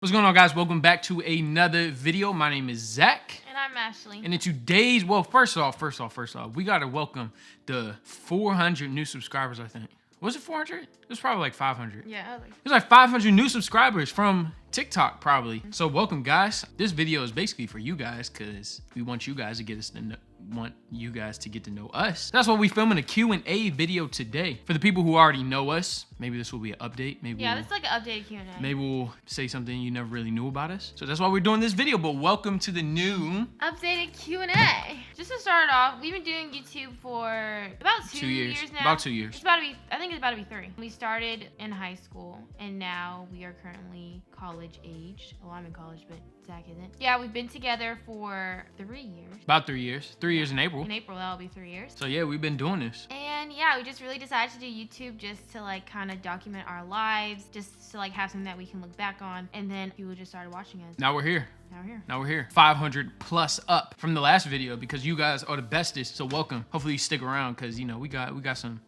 What's going on, guys? Welcome back to another video. My name is Zach. And I'm Ashley. And in today's, well, first off, we got to welcome the 400 new subscribers, I think. Was it 400? It was probably like 500. Yeah. There's like 500 new subscribers from TikTok, probably. So welcome, guys. This video is basically for you guys because we want you guys to get us to know, get to know us. That's why we filming a Q&A video today. For the people who already know us, maybe this will be an update. Maybe this is like an updated Q&A. Maybe we'll say something you never really knew about us. So that's why we're doing this video. But welcome to the new updated Q&A. Just to start off, we've been doing YouTube for about two years now. About 2 years. It's about to be, I think it's about to be 3. We started in high school and now we are currently college age. Well, I'm in college, but Zach isn't. Yeah, we've been together for 3 years. About 3 years. 3 years in April. In April, that'll be 3 years. So yeah, we've been doing this. And yeah, we just really decided to do YouTube just to like kind of document our lives, just to like have something that we can look back on. And then people just started watching us. Now we're here. Now we're here. 500 plus up from the last video because you guys are the bestest. So welcome. Hopefully you stick around because you know we got some.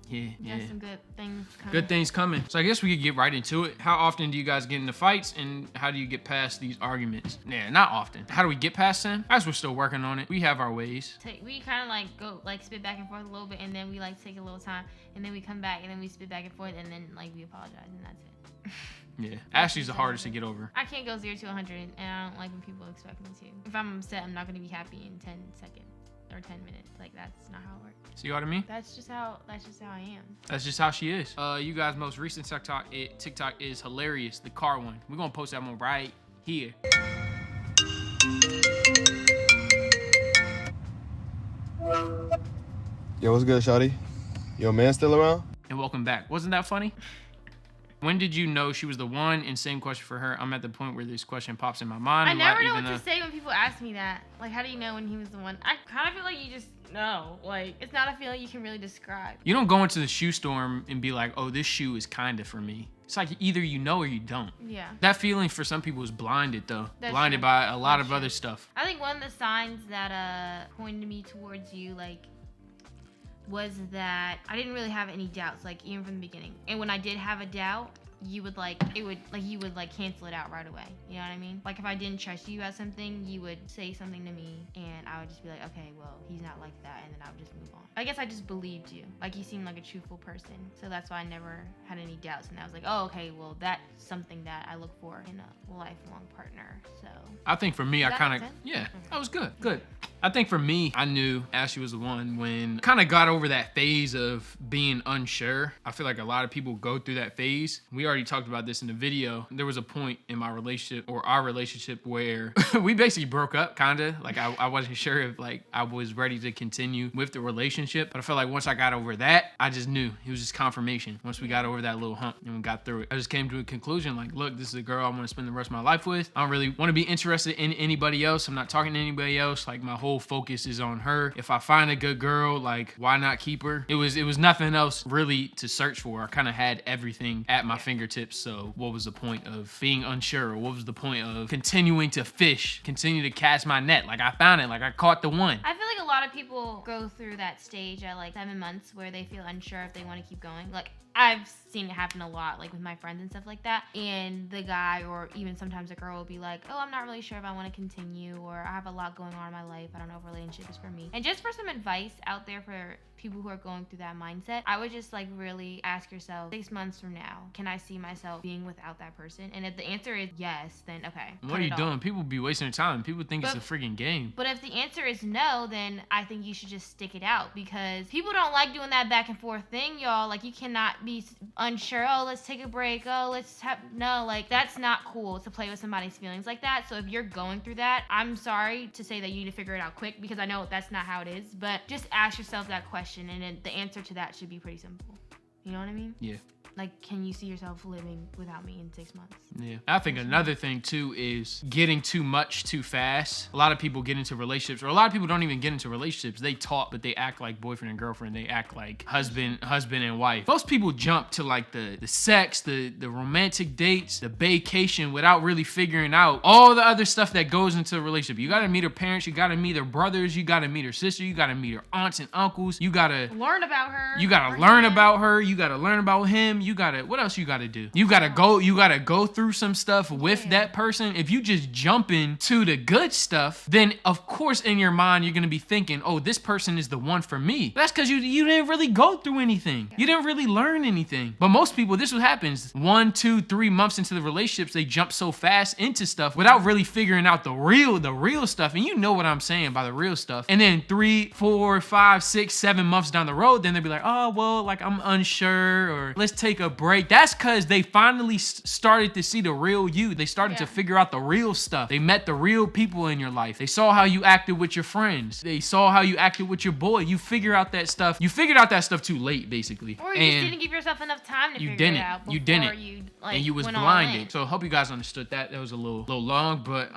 Yeah. Some good things coming. Good things coming. So I guess we could get right into it. How often do you guys get into fights and how do you get past these arguments? Yeah, not often. How do we get past them? As we're still working on it. We have our ways. We kind of like go like spit back and forth a little bit and then we like take a little time and then we come back and then we spit back and forth and then like we apologize and that's it. Yeah, Ashley's the hardest to get over. I can't go 0 to 100 and I don't like when people expect me to. If I'm upset, I'm not going to be happy in 10 seconds or 10 minutes. Like that's not how it works. See what I mean? That's just how I am. That's just how she is. You guys' most recent TikTok is hilarious, the car one. We're gonna post that one right here. Yo, what's good, shawty? Your man still around? And welcome back. Wasn't that funny? When did you know she was the one? And same question for her. I'm at the point where this question pops in my mind. I never know what to say when people ask me that. Like, how do you know when he was the one? I kind of feel like you just know. Like, it's not a feeling you can really describe. You don't go into the shoe store and be like, oh, this shoe is kind of for me. It's like either you know or you don't. Yeah. That feeling for some people is blinded, though. That's blinded true. by a lot That's of true. other stuff. I think one of the signs that pointed me towards you, like, was that I didn't really have any doubts, like, even from the beginning. And when I did have a doubt, you would you would cancel it out right away. You know what I mean? Like if I didn't trust you at something, you would say something to me and I would just be like, okay, well, he's not like that. And then I would just move on. I guess I just believed you. Like you seemed like a truthful person. So that's why I never had any doubts. And I was like, oh, okay, well, that's something that I look for in a lifelong partner. So I think for me, I kind of, okay. That was good. I think for me, I knew Ashley was the one when kind of got over that phase of being unsure. I feel like a lot of people go through that phase. We already talked about this in the video. There was a point in my relationship or our relationship where we basically broke up, kind of. Like I wasn't sure if like I was ready to continue with the relationship. But I felt like once I got over that, I just knew. It was just confirmation. Once we got over that little hump and we got through it, I just came to a conclusion like, look, this is a girl I want to spend the rest of my life with. I don't really want to be interested in anybody else. I'm not talking to anybody else. Like my whole focus is on her. If I find a good girl, like why not keep her? It was nothing else really to search for. I kind of had everything at my fingertips. So what was the point of being unsure? Or what was the point of continuing to fish, continue to cast my net? Like I found it, like I caught the one. I feel like a lot of people go through that stage at like 7 months where they feel unsure if they want to keep going. Like I've seen it happen a lot, like with my friends and stuff like that. And the guy or even sometimes a girl will be like, oh, I'm not really sure if I want to continue, or I have a lot going on in my life. I don't know if a relationship is for me. And just for some advice out there for people who are going through that mindset, I would just like really ask yourself, 6 months from now, can I see myself being without that person? And if the answer is yes, then okay. What are you doing? People be wasting their time. People think it's a freaking game. But if the answer is no, then I think you should just stick it out because people don't like doing that back and forth thing, y'all. Like you cannot be unsure. Oh, let's take a break. Oh, like that's not cool to play with somebody's feelings like that. So if you're going through that, I'm sorry to say that you need to figure it out quick because I know that's not how it is. But just ask yourself that question, and then the answer to that should be pretty simple. You know what I mean? Yeah. Like, can you see yourself living without me in 6 months? Yeah. I think another thing too is getting too much too fast. A lot of people get into relationships, or a lot of people don't even get into relationships. They talk, but they act like boyfriend and girlfriend. They act like husband and wife. Most people jump to like the sex, the romantic dates, the vacation without really figuring out all the other stuff that goes into a relationship. You gotta meet her parents, you gotta meet her brothers, you gotta meet her sister, you gotta meet her aunts and uncles. You gotta learn about her. You gotta learn about her. You gotta learn about him. what else you gotta do? You gotta go through some stuff with that person. If you just jump into the good stuff, then of course in your mind you're gonna be thinking, oh, this person is the one for me. That's because you didn't really go through anything. You didn't really learn anything. But most people, this is what happens. 1, 2, 3 months into the relationships, they jump so fast into stuff without really figuring out the real stuff. And you know what I'm saying by the real stuff. And then 3, 4, 5, 6, 7 months down the road, then they'll be like, oh, well, like I'm unsure, or let's take a break. That's because they finally started to see the real you. They started to figure out the real stuff. They met the real people in your life. They saw how you acted with your friends. They saw how you acted with your boy. You figure out that stuff. You figured out that stuff too late, basically. Or you just didn't give yourself enough time to figure it out. You didn't. Like, and you was blinded. So I hope you guys understood that. That was a little long, but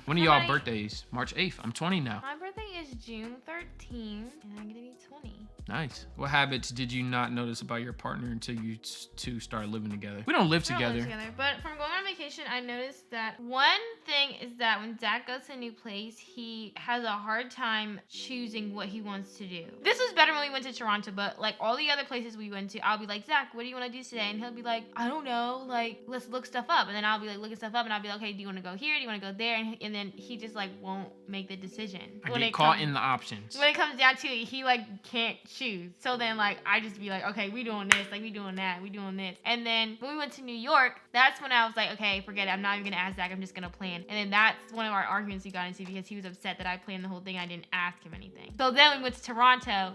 when are y'all birthdays? March 8th. I'm 20 now. My birthday is June 13th, and I'm gonna be 20. Nice. What habits did you not notice about your partner until you two started living together? We don't live together. But from going on vacation, I noticed that one thing is that when Zach goes to a new place, he has a hard time choosing what he wants to do. This was better when we went to Toronto, but like all the other places we went to, I'll be like, Zach, what do you want to do today? And he'll be like, I don't know, like let's look stuff up. And then I'll be like looking stuff up, and I'll be like, okay, do you want to go here? Do you want to go there? And then he just like won't make the decision. I get caught in the options. When it comes down to it, he like can't choose. So then like I just be like, okay, we doing this, like we doing that, we doing this. And then when we went to New York, that's when I was like, okay, forget it. I'm not even gonna ask Zach. I'm just gonna plan. And then that's one of our arguments we got into because he was upset that I planned the whole thing. I didn't ask him anything. So then when we went to Toronto,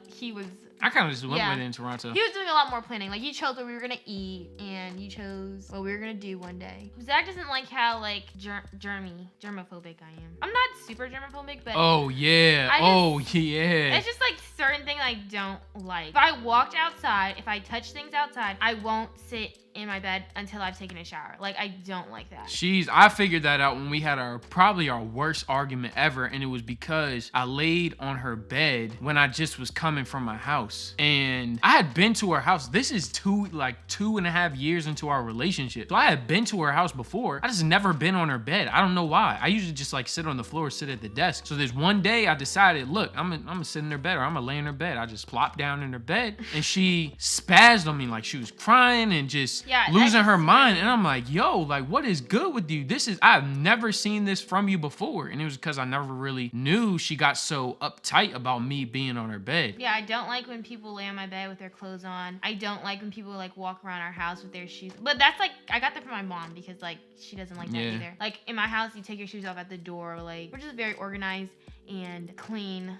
I kind of just went with it in Toronto. He was doing a lot more planning. Like, you chose what we were going to eat, and you chose what we were going to do one day. Zach doesn't like how, like, germophobic I am. I'm not super germophobic, but... Oh, yeah. It's just, like, certain things I don't like. If I walked outside, if I touch things outside, I won't sit in my bed until I've taken a shower. Like, I don't like that. I figured that out when we had probably our worst argument ever, and it was because I laid on her bed when I just was coming from my house. And I had been to her house. This is 2.5 years into our relationship. So I had been to her house before. I just never been on her bed. I don't know why. I usually just like sit on the floor, sit at the desk. So there's one day I decided, look, I'm gonna sit in her bed, or I'm gonna lay in her bed. I just plopped down in her bed, and she spazzed on me like she was crying and just losing her mind. And I'm like, yo, like, what is good with you? I've never seen this from you before. And it was because I never really knew she got so uptight about me being on her bed. Yeah, I don't like when people lay on my bed with their clothes on. I don't like when people like walk around our house with their shoes. But that's like, I got that from my mom because like she doesn't like that either. Like in my house, you take your shoes off at the door. Like, we're just very organized and clean,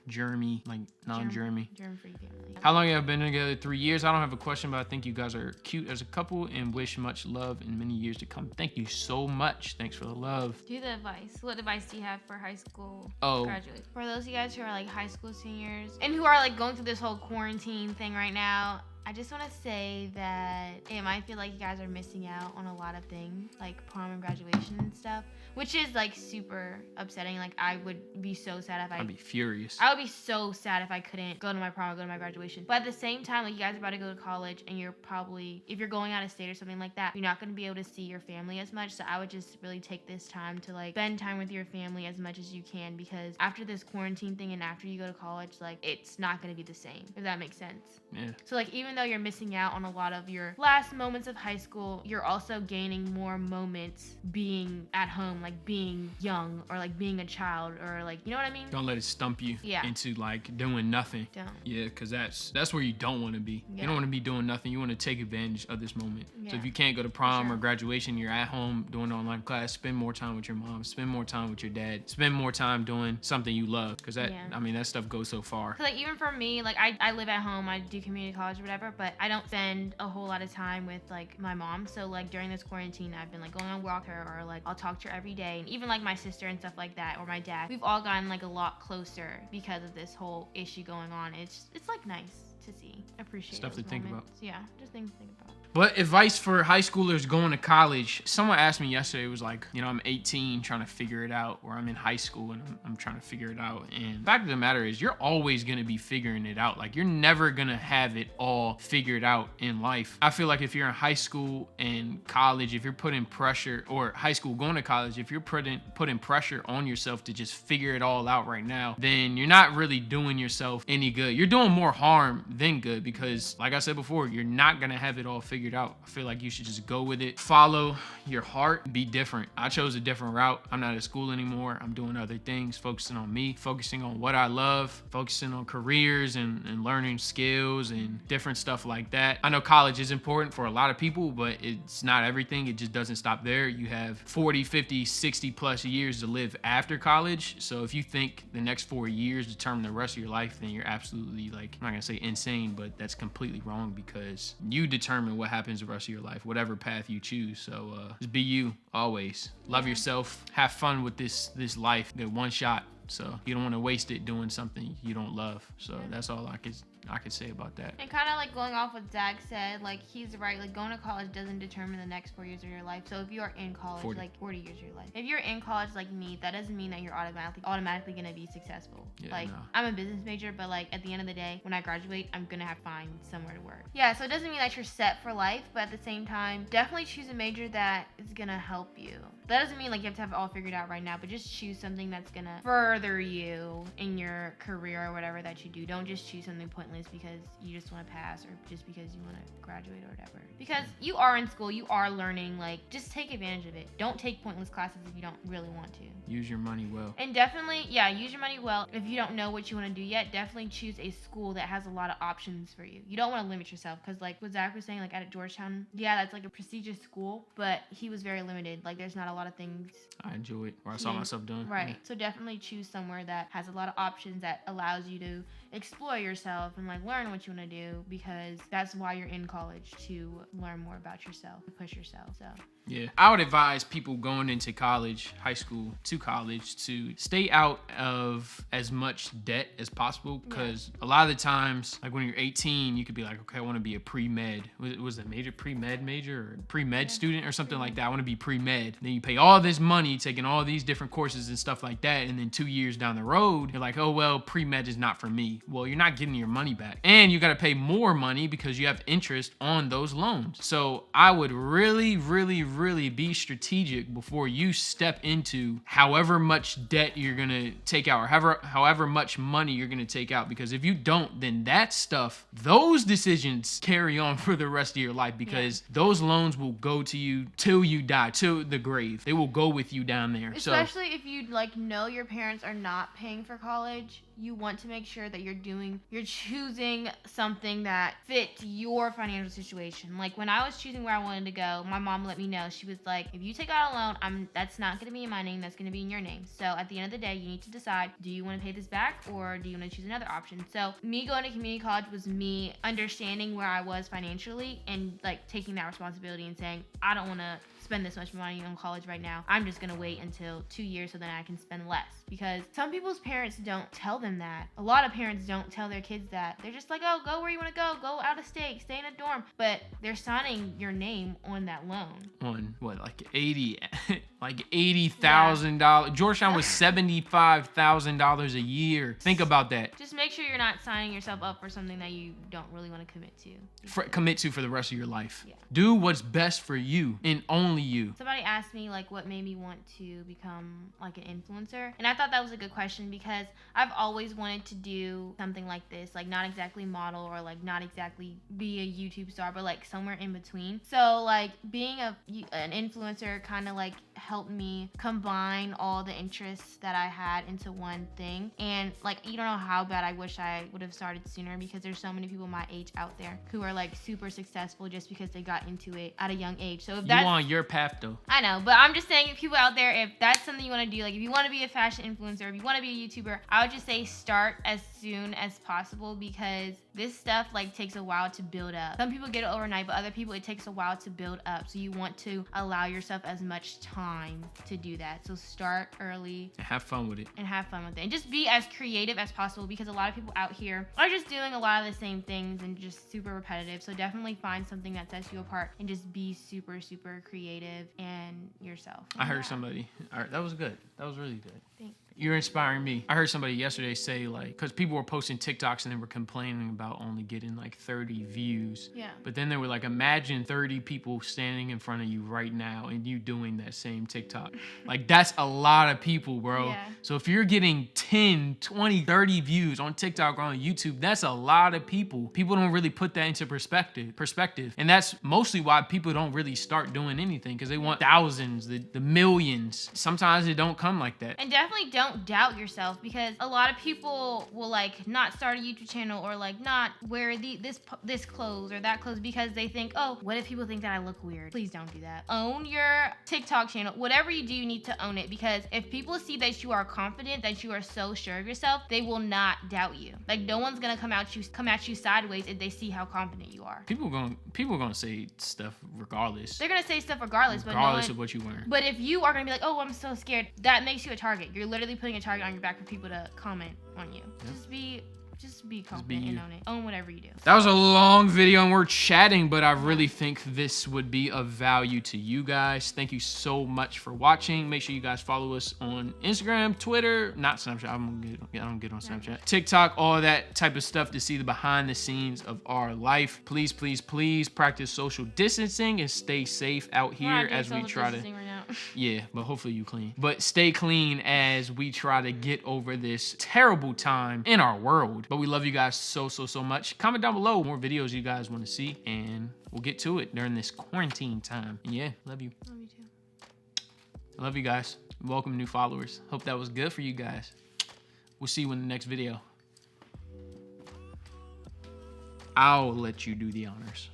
germy, like non-germy. Germ-free family. How long have you been together? 3 years. I don't have a question, but I think you guys are cute as a couple and wish much love in many years to come. Thank you so much. Thanks for the love. Do the advice. What advice do you have for high school graduates? For those of you guys who are like high school seniors and who are like going through this whole quarantine thing right now, I just want to say that it might feel like you guys are missing out on a lot of things, like prom and graduation and stuff, which is like super upsetting. Like, I would be so sad if I'd be furious. I would be so sad if I couldn't go to my prom or go to my graduation. But at the same time, like, you guys are about to go to college, and you're probably, if you're going out of state or something like that, you're not going to be able to see your family as much. So I would just really take this time to like spend time with your family as much as you can, because after this quarantine thing and after you go to college, like, it's not going to be the same, if that makes sense. Yeah. So like, even though you're missing out on a lot of your last moments of high school, you're also gaining more moments being at home, like being young or like being a child, or like, you know what I mean? Don't let it stump you into like doing nothing. Don't. Yeah, because that's where you don't want to be. You don't want to be doing nothing. You want to take advantage of this moment. So if you can't go to prom or graduation, you're at home doing online class, spend more time with your mom, spend more time with your dad, spend more time doing something you love, because that I mean, that stuff goes so far. So like, even for me, like I live at home, I do community college or whatever, but I don't spend a whole lot of time with like my mom. So like during this quarantine, I've been like going on walk her, or like I'll talk to her every day, and even like my sister and stuff like that, or my dad. We've all gotten like a lot closer because of this whole issue going on. It's like nice to see, appreciate stuff to think about. Yeah, just things to think about. But advice for high schoolers going to college. Someone asked me yesterday, it was like, I'm 18 trying to figure it out, or I'm in high school and I'm trying to figure it out. And the fact of the matter is, you're always going to be figuring it out. Like, you're never going to have it all figured out in life. I feel like if you're in high school and college, if you're putting pressure, or high school going to college, if you're putting pressure on yourself to just figure it all out right now, then you're not really doing yourself any good. You're doing more harm than good, because like I said before, you're not going to have it all figured out. I feel like you should just go with it. Follow your heart. Be different. I chose a different route. I'm not at school anymore. I'm doing other things, focusing on me, focusing on what I love, focusing on careers and learning skills and different stuff like that. I know college is important for a lot of people, but it's not everything. It just doesn't stop there. You have 40, 50, 60 plus years to live after college. So if you think the next 4 years determine the rest of your life, then you're absolutely, like, I'm not gonna say insane, but that's completely wrong, because you determine what happens the rest of your life, whatever path you choose. So just be you always. Love yourself. Have fun with this life. Get one shot. So you don't want to waste it doing something you don't love. So that's all I could say about that. And kind of like going off what Zach said, like, he's right. Like, going to college doesn't determine the next 4 years of your life. So if you are in college, 40. like 40 years of your life, if you're in college like me, that doesn't mean that you're automatically gonna be successful. Yeah, like, no. I'm a business major, but like at the end of the day, when I graduate, I'm gonna have to find somewhere to work. Yeah, so it doesn't mean that you're set for life, but at the same time, definitely choose a major that is gonna help you. That doesn't mean like you have to have it all figured out right now, but just choose something that's gonna further you in your career or whatever that you do. Don't just choose something pointless because you just want to pass, or just because you want to graduate or whatever. Because you are in school, you are learning. Like, just take advantage of it. Don't take pointless classes if you don't really want to. Use your money well. And definitely, use your money well. If you don't know what you want to do yet, definitely choose a school that has a lot of options for you. You don't want to limit yourself, because like what Zach was saying, like at Georgetown, that's like a prestigious school, but he was very limited. Like, there's not a lot of things I enjoy it, or I saw myself doing. Right. Yeah. So definitely choose somewhere that has a lot of options, that allows you to explore yourself and like learn what you want to do, because that's why you're in college, to learn more about yourself, to push yourself. So Yeah, I would advise people going into college, high school to college, to stay out of as much debt as possible, because a lot of the times, like when you're 18, you could be like, okay, I want to be a pre-med. Was it major pre-med major or pre-med student or something like that? I want to be pre-med. Then you pay all this money, taking all these different courses and stuff like that, and then 2 years down the road, you're like, oh well, pre-med is not for me. Well, you're not getting your money back, and you got to pay more money because you have interest on those loans. So I would really be strategic before you step into however much debt you're gonna take out, or however much money you're gonna take out, because if you don't, then those decisions carry on for the rest of your life, because those loans will go to you till you die, to the grave. They will go with you down there. Especially if you like know your parents are not paying for college, you want to make sure that you're choosing something that fits your financial situation. Like when I was choosing where I wanted to go, my mom let me know. She was like, if you take out a loan, that's not going to be in my name, that's going to be in your name. So at the end of the day, you need to decide, do you want to pay this back, or do you want to choose another option? So me going to community college was me understanding where I was financially and like taking that responsibility and saying, I don't want to spend this much money on college right now. I'm just gonna wait until 2 years so then I can spend less. Because some people's parents don't tell them that. A lot of parents don't tell their kids that. They're just like, oh, go where you want to go out of state, stay in a dorm. But they're signing your name on that loan. On what, like $80,000? Georgetown was $75,000 a year. Think about that. Just make sure you're not signing yourself up for something that you don't really want to commit to. Commit to for the rest of your life. Yeah. Do what's best for you and only you. Somebody asked me like what made me want to become like an influencer, and I thought that was a good question, because I've always wanted to do something like this, like not exactly model or like not exactly be a YouTube star, but like somewhere in between. So like being an influencer kind of like helped me combine all the interests that I had into one thing. And like, you don't know how bad I wish I would have started sooner, because there's so many people my age out there who are like super successful just because they got into it at a young age. So if that's, you on your path though. I know, but I'm just saying, if people out there, if that's something you want to do, like if you want to be a fashion influencer, if you want to be a YouTuber, I would just say start as soon as possible, because this stuff like takes a while to build up. Some people get it overnight, but other people it takes a while to build up. So you want to allow yourself as much time time to do that. So start early And have fun with it. and have fun with it. And just be as creative as possible, because a lot of people out here are just doing a lot of the same things and just super repetitive. So definitely find something that sets you apart and just be super, super creative and yourself. I heard somebody. All right, that was good. That was really good. Thanks. You're inspiring me. I heard somebody yesterday say, like, because people were posting TikToks and they were complaining about only getting like 30 views. Yeah. But then they were like, imagine 30 people standing in front of you right now and you doing that same TikTok. Like, that's a lot of people, bro. Yeah. So if you're getting 10, 20, 30 views on TikTok or on YouTube, that's a lot of people. People don't really put that into perspective. And that's mostly why people don't really start doing anything, because they want thousands, the millions. Sometimes it don't come like that. And definitely don't doubt yourself, because a lot of people will like not start a YouTube channel or like not wear this clothes or that clothes because they think, oh, what if people think that I look weird? Please don't do that. Own your TikTok channel. Whatever you do, you need to own it, because if people see that you are confident, that you are so sure of yourself, they will not doubt you. Like, no one's gonna come at you sideways if they see how confident you are. People gonna say stuff regardless. They're gonna say stuff regardless Regardless but of what you wear. But if you are gonna be like, oh, I'm so scared, that makes you a target. You're literally putting a target on your back for people to comment on you. Yep. Just be confident and own it. Own whatever you do. That was a long video and we're chatting, but I really think this would be of value to you guys. Thank you so much for watching. Make sure you guys follow us on Instagram, Twitter, not Snapchat. I don't get on Snapchat. TikTok, all that type of stuff to see the behind the scenes of our life. Please, please, please practice social distancing and stay safe out here as we try to. Right now. Yeah, but hopefully you clean. But stay clean as we try to get over this terrible time in our world. But we love you guys so, so, so much. Comment down below more videos you guys want to see, and we'll get to it during this quarantine time. And yeah, love you. Love you too. I love you guys. Welcome new followers. Hope that was good for you guys. We'll see you in the next video. I'll let you do the honors.